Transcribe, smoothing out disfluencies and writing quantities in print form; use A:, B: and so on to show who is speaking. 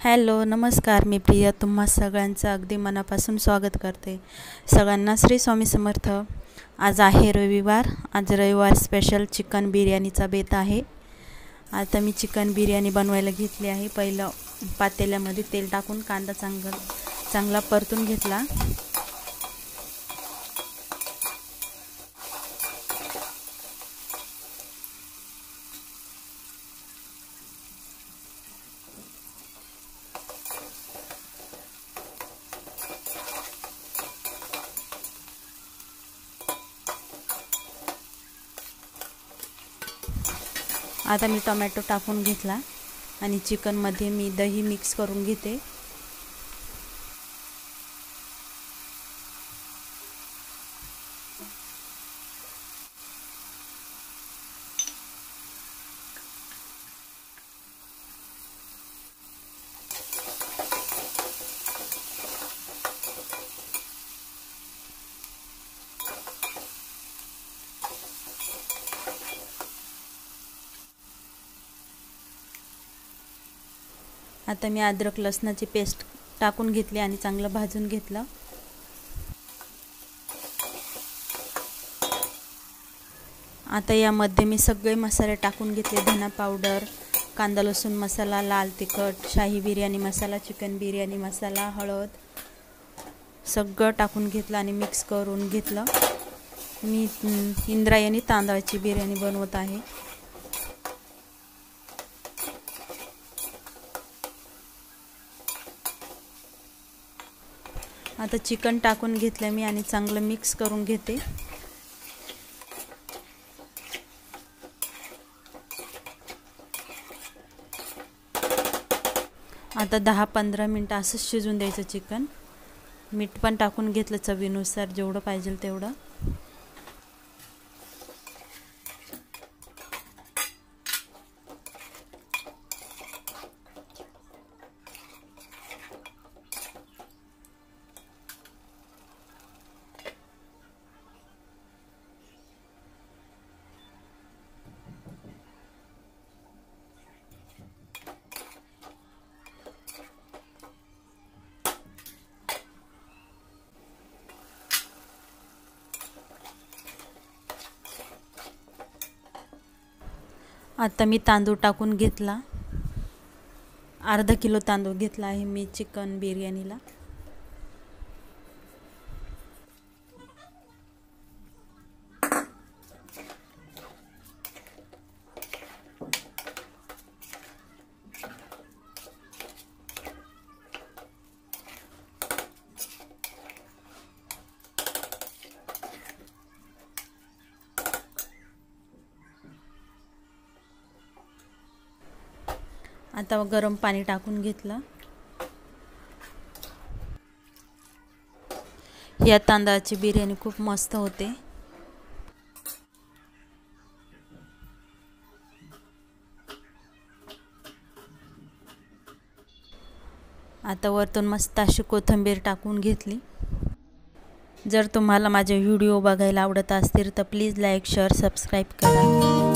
A: Hello नमस्कार, मी प्रिया तुम्हा सगळ्यांचं अगदी मनापासून स्वागत करते। सगळ्यांना श्री स्वामी समर्थ। आज आहे रविवार। आज रविवार स्पेशल चिकन बिर्याणीचा बेत आहे। आता मी चिकन बिर्याणी बनवायला घेतली आहे। पहिलं पातेल्यामध्ये तेल टाकून कांदा चांगला परतून घेतला। आता मी टोमॅटो टाकून घेतला आणि चिकन मध्ये मी दही मिक्स करून घेते। आता मी अद्रक लसणाची पेस्ट टाकून घेतली आणि चांगलं भाजून घेतलं। आता यामध्ये मी सगळे मसाले टाकून घेतले। धना पावडर, कांदा लसूण मसाला, लाल तिखट, शाही बिर्याणी मसाला, चिकन बिर्याणी मसाला, हळद सगळं टाकून घेतलं आणि मिक्स करून घेतलं। मी इंद्रायणी तांदळाची बिर्याणी बनवत आहे। आता चिकन टाकून घेतले मी आणि चांगलं मिक्स करून घेते। आता 10-15 मिनिटं असं शिजून द्यायचं चिकन। मीठ पण टाकून घेतलं चवीनुसार, जेवढं पाहिजे तेवढं। आता मी तांदूळ टाकून घेतला। अर्धा किलो तांदूळ घेतला आहे मी चिकन बिर्याणीला। आता गरम पाणी टाकून घेतलं। या तांदळाची बिर्याणी खूप मस्त होते। आता वरतून मस्त अशी कोथिंबीर टाकून घेतली। जर तुम्हाला माझे व्हिडिओ बघायला आवडत असतील तर प्लीज लाईक, शेअर, सबस्क्राईब करा।